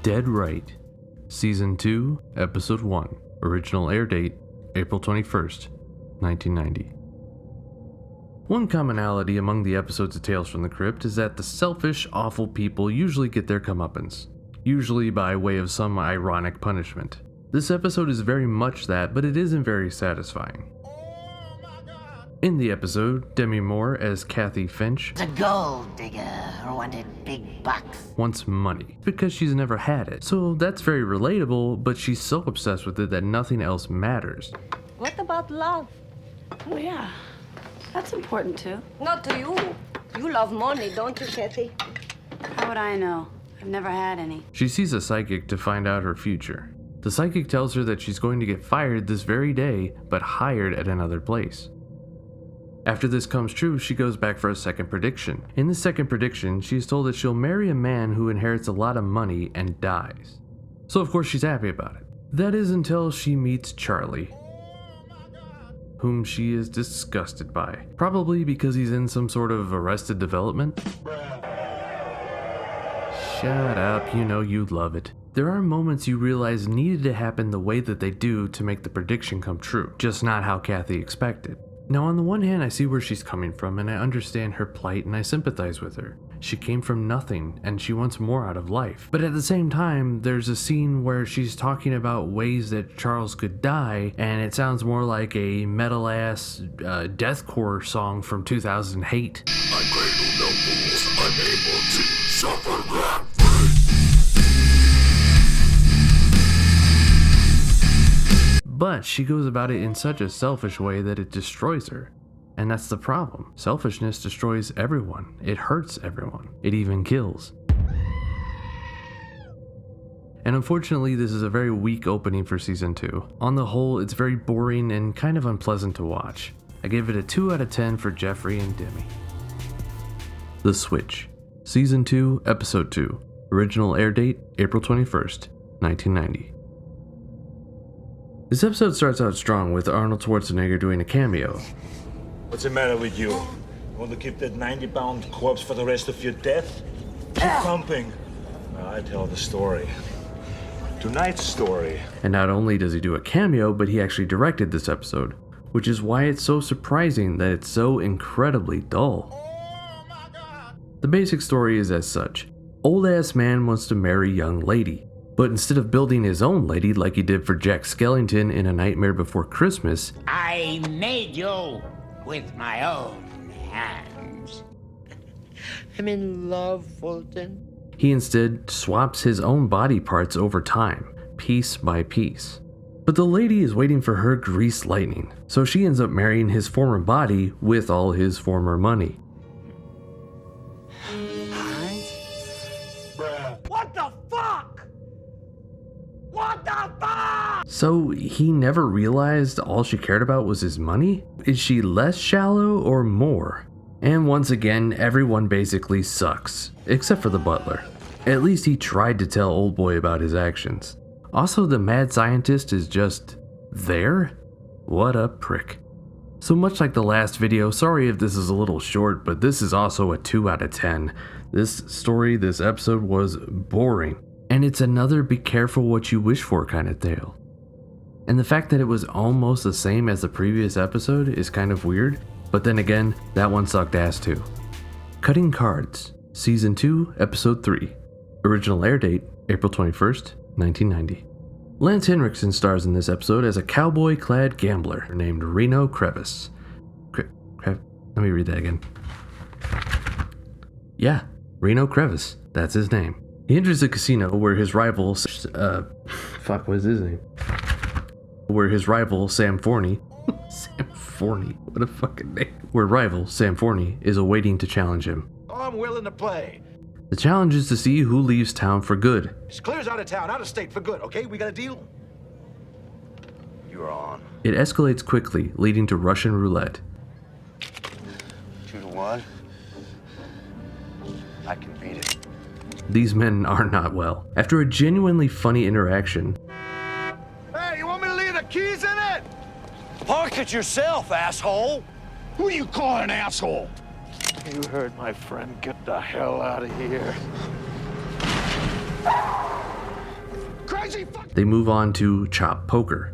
Dead Right, Season 2, Episode 1. Original air date, April 21st, 1990. One commonality among the episodes of Tales from the Crypt is that the selfish, awful people usually get their comeuppance, usually by way of some ironic punishment. This episode is very much that, but it isn't very satisfying. In the episode, Demi Moore as Kathy Finch, the gold digger who wanted big bucks, wants money because she's never had it. So that's very relatable, but she's so obsessed with it that nothing else matters. What about love? Oh yeah, that's important too. Not to you. You love money, don't you, Kathy? How would I know? I've never had any. She sees a psychic to find out her future. The psychic tells her that she's going to get fired this very day, but hired at another place. After this comes true, she goes back for a second prediction. In the second prediction, she is told that she'll marry a man who inherits a lot of money and dies. So of course she's happy about it. That is until she meets Charlie, whom she is disgusted by. Probably because he's in some sort of Arrested Development. Shut up, you know you'd love it. There are moments you realize needed to happen the way that they do to make the prediction come true, just not how Kathy expected. Now on the one hand, I see where she's coming from and I understand her plight and I sympathize with her. She came from nothing and she wants more out of life. But at the same time, there's a scene where she's talking about ways that Charles could die and it sounds more like a metal-ass deathcore song from 2008. I cradle no fools, unable to suffer rap. But she goes about it in such a selfish way that it destroys her. And that's the problem. Selfishness destroys everyone. It hurts everyone. It even kills. And unfortunately, this is a very weak opening for Season 2. On the whole, it's very boring and kind of unpleasant to watch. I give it a 2 out of 10 for Jeffrey and Demi. The Switch, Season 2, Episode 2. Original air date, April 21st, 1990. This episode starts out strong with Arnold Schwarzenegger doing a cameo. What's the matter with you? Want to keep that 90-pound corpse for the rest of your death? Keep pumping. I tell the story. Tonight's story. And not only does he do a cameo, but he actually directed this episode, which is why it's so surprising that it's so incredibly dull. The basic story is as such. Old-ass man wants to marry young lady. But instead of building his own lady like he did for Jack Skellington in A Nightmare Before Christmas, I made you with my own hands. I'm in love, Fulton. he instead swaps his own body parts over time, piece by piece. But the lady is waiting for her greased lightning, so she ends up marrying his former body with all his former money. What the fuck? What the fuck? So he never realized all she cared about was his money? Is she less shallow or more? And once again, everyone basically sucks, except for the butler. At least he tried to tell Old Boy about his actions. Also, the mad scientist is just there? What a prick. So much like the last video, sorry if this is a little short, but this is also a 2 out of 10. This story, this episode was boring. And it's another be careful what you wish for kind of tale. And the fact that it was almost the same as the previous episode is kind of weird, but then again, that one sucked ass too. Cutting Cards, Season 2, Episode 3. Original air date, April 21st, 1990. Lance Henriksen stars in this episode as a cowboy-clad gambler named Reno Crevice. Let me read that again. Yeah, Reno Crevice, that's his name. He enters a casino where his rival, what is his name? Where his rival, Sam Forney, Sam Forney, what a fucking name. Where rival, Sam Forney, is awaiting to challenge him. I'm willing to play. The challenge is to see who leaves town for good. Just clears out of town, out of state for good, okay? We got a deal? You're on. It escalates quickly, leading to Russian roulette. 2 to 1. I can beat it. These men are not well. After a genuinely funny interaction, Hey, you want me to leave the keys in it? Park it yourself, asshole! Who do you call an asshole? You heard my friend. Get the hell out of here. They move on to chop poker.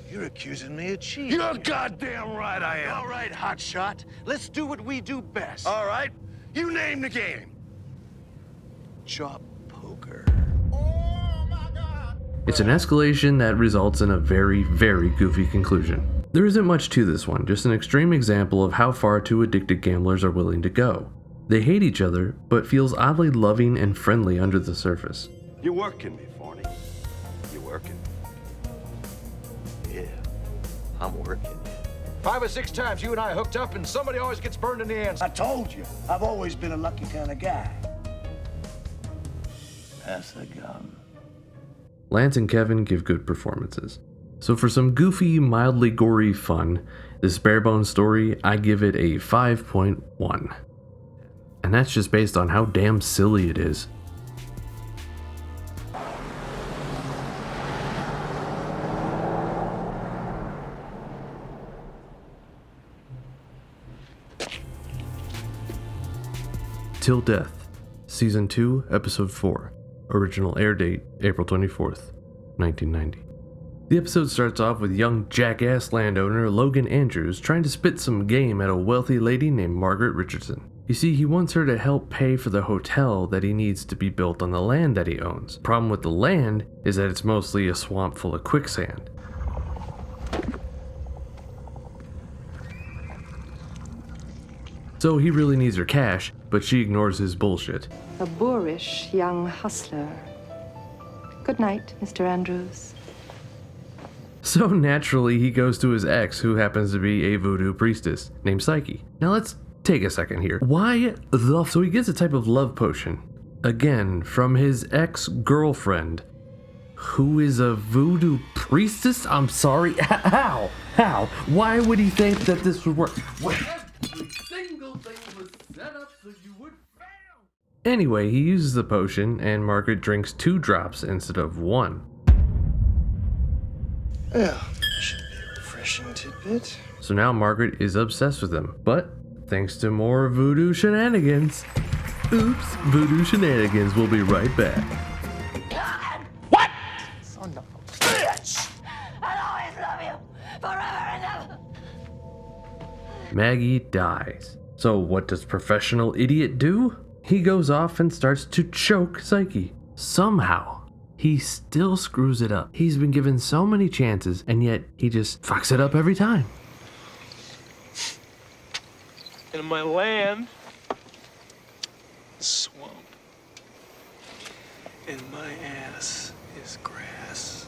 You're accusing me of cheating. You're goddamn right I am. All right, hotshot. Let's do what we do best. All right? You name the game. Chop poker. Oh, my God. It's an escalation that results in a very, very goofy conclusion. There isn't much to this one, just an extreme example of how far two addicted gamblers are willing to go. They hate each other, but feels oddly loving and friendly under the surface. You're working me, Forney. You're working. Yeah, I'm working. 5 or 6 times you and I hooked up, and somebody always gets burned in the ends. I told you, I've always been a lucky kind of guy. Pass the gun. Lance and Kevin give good performances. So for some goofy, mildly gory fun, this bare-bones story, I give it a 5.1. And that's just based on how damn silly it is. Till Death, Season 2, Episode 4. Original air date, April 24th, 1990. The episode starts off with young jackass landowner Logan Andrews trying to spit some game at a wealthy lady named Margaret Richardson. You see, he wants her to help pay for the hotel that he needs to be built on the land that he owns. Problem with the land is that it's mostly a swamp full of quicksand. So he really needs her cash, but she ignores his bullshit. A boorish young hustler. Good night, Mr. Andrews. So naturally, he goes to his ex, who happens to be a voodoo priestess named Psyche. Now let's take a second here. So he gets a type of love potion, again, from his ex-girlfriend, who is a voodoo priestess? I'm sorry, how? Why would he think that this would work? Every single thing was set up so you would fail. Anyway, he uses the potion, and Margaret drinks 2 drops instead of 1. Yeah, should be a refreshing tidbit. So now Margaret is obsessed with him, but thanks to more voodoo shenanigans. Oops, voodoo shenanigans. We'll be right back. What? Son of a bitch! I'll always love you, forever and ever. Maggie dies. So what does professional idiot do? He goes off and starts to choke Psyche. Somehow, he still screws it up. He's been given so many chances, and yet he just fucks it up every time. In my land, swamp. And my ass is grass.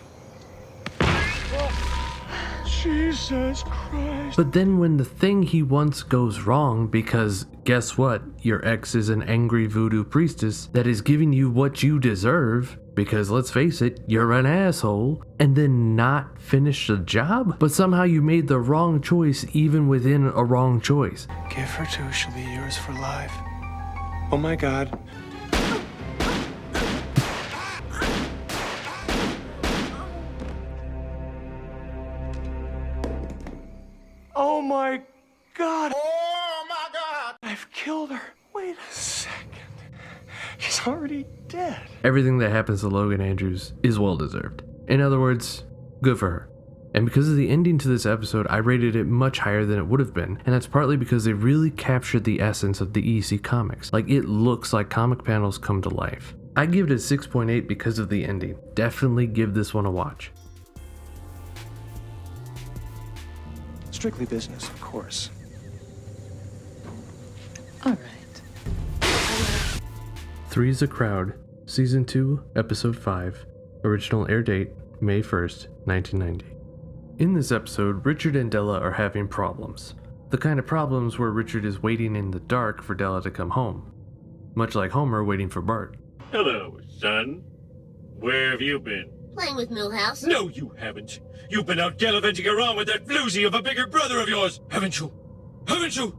Jesus Christ. But then when the thing he wants goes wrong, because guess what? Your ex is an angry voodoo priestess that is giving you what you deserve, because let's face it, you're an asshole, and then not finish the job? But somehow you made the wrong choice even within a wrong choice. Give her to, she'll be yours for life. Oh my God. Oh my God. Oh, my God! I've killed her. Wait a second. She's already dead. Everything that happens to Logan Andrews is well deserved. In other words, good for her. And because of the ending to this episode, I rated it much higher than it would have been, and that's partly because they really captured the essence of the EC comics. Like, it looks like comic panels come to life. I give it a 6.8 because of the ending. Definitely give this one a watch. Strictly business, of course. All right. 3's a Crowd, Season 2, Episode 5, original air date, May 1st, 1990. In this episode, Richard and Della are having problems. The kind of problems where Richard is waiting in the dark for Della to come home. Much like Homer waiting for Bart. Hello, son. Where have you been? Playing with Millhouse. No, you haven't. You've been out gallivanting around with that floozy of a bigger brother of yours, haven't you? Haven't you?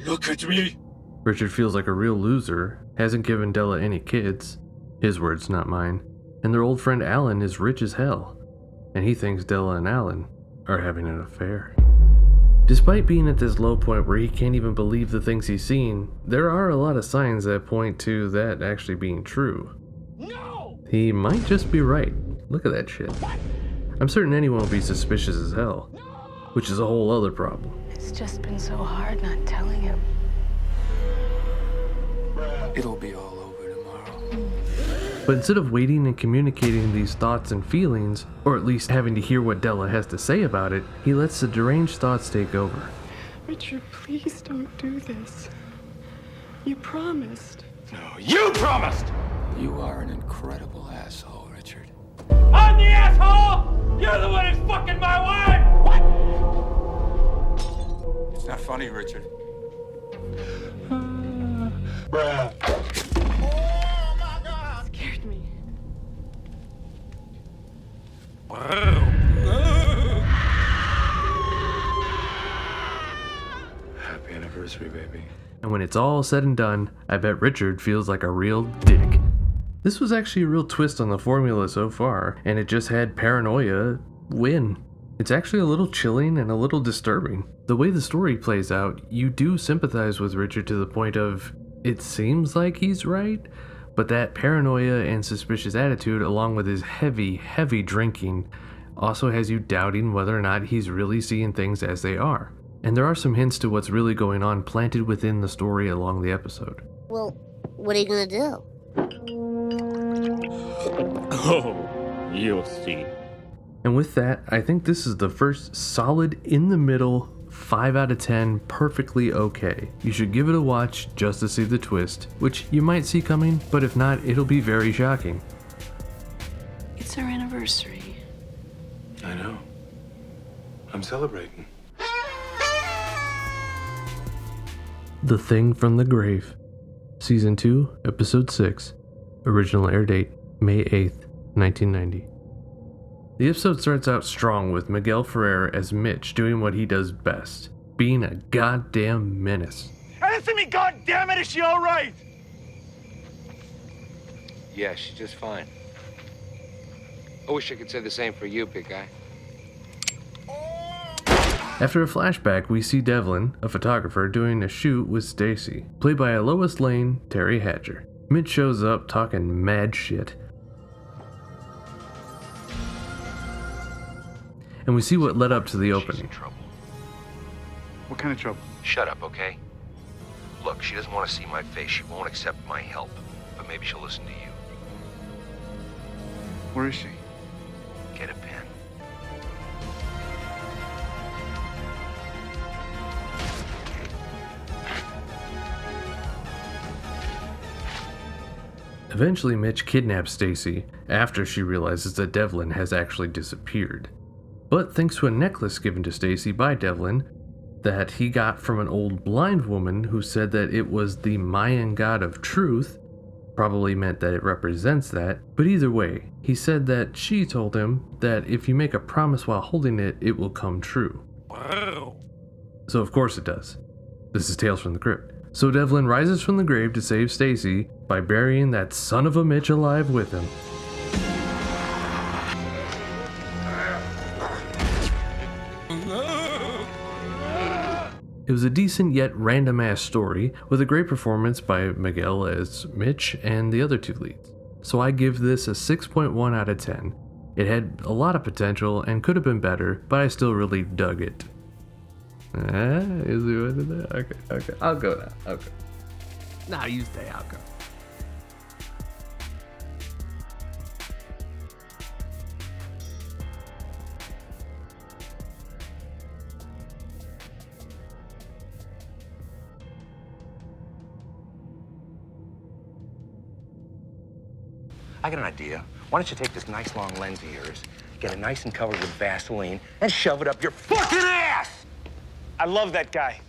Look at me. Richard feels like a real loser, hasn't given Della any kids, his words, not mine, and their old friend Alan is rich as hell, and he thinks Della and Alan are having an affair. Despite being at this low point where he can't even believe the things he's seen, there are a lot of signs that point to that actually being true. No! He might just be right. Look at that shit. I'm certain anyone would be suspicious as hell, which is a whole other problem. It's just been so hard not telling him. It'll be all over tomorrow. But instead of waiting and communicating these thoughts and feelings, or at least having to hear what Della has to say about it, he lets the deranged thoughts take over. Richard, please don't do this. You promised. No, you promised! You are an incredible asshole, Richard. I'm the asshole! You're the one who's fucking my wife! What? It's not funny, Richard. Bruh. Oh my God! Scared me. Happy anniversary, baby. And when it's all said and done, I bet Richard feels like a real dick. This was actually a real twist on the formula so far, and it just had paranoia win. It's actually a little chilling and a little disturbing. The way the story plays out, you do sympathize with Richard to the point of, it seems like he's right, but that paranoia and suspicious attitude, along with his heavy, heavy drinking, also has you doubting whether or not he's really seeing things as they are. And there are some hints to what's really going on planted within the story along the episode. Well, what are you gonna do? Oh, you'll see. And with that, I think this is the first solid, in the middle, 5 out of 10, perfectly okay. You should give it a watch just to see the twist, which you might see coming, but if not, it'll be very shocking. It's our anniversary. I know. I'm celebrating. The Thing from the Grave. Season 2, Episode 6. Original air date, May 8th, 1990. The episode starts out strong with Miguel Ferrer as Mitch doing what he does best, being a goddamn menace. Answer me, goddammit, is she alright? Yeah, she's just fine. I wish I could say the same for you, big guy. After a flashback, we see Devlin, a photographer, doing a shoot with Stacy, played by a Lois Lane, Terry Hatcher. Mitch shows up talking mad shit. And we see what led up to the opening. Trouble. What kind of trouble? Shut up, okay? Look, she doesn't want to see my face. She won't accept my help. But maybe she'll listen to you. Where is she? Get a pen. Eventually, Mitch kidnaps Stacy after she realizes that Devlin has actually disappeared. But thanks to a necklace given to Stacy by Devlin that he got from an old blind woman who said that it was the Mayan god of truth, probably meant that it represents that, but either way, he said that she told him that if you make a promise while holding it, it will come true. Wow. So of course it does. This is Tales from the Crypt. So Devlin rises from the grave to save Stacy by burying that son of a Mitch alive with him. It was a decent yet random-ass story with a great performance by Miguel as Mitch and the other two leads. So I give this a 6.1 out of 10. It had a lot of potential and could have been better, but I still really dug it. Is he with it? Okay. I'll go now. Okay. Nah, you stay. I'll go. I got an idea. Why don't you take this nice long lens of yours, get it nice and covered with Vaseline, and shove it up your fucking ass! I love that guy.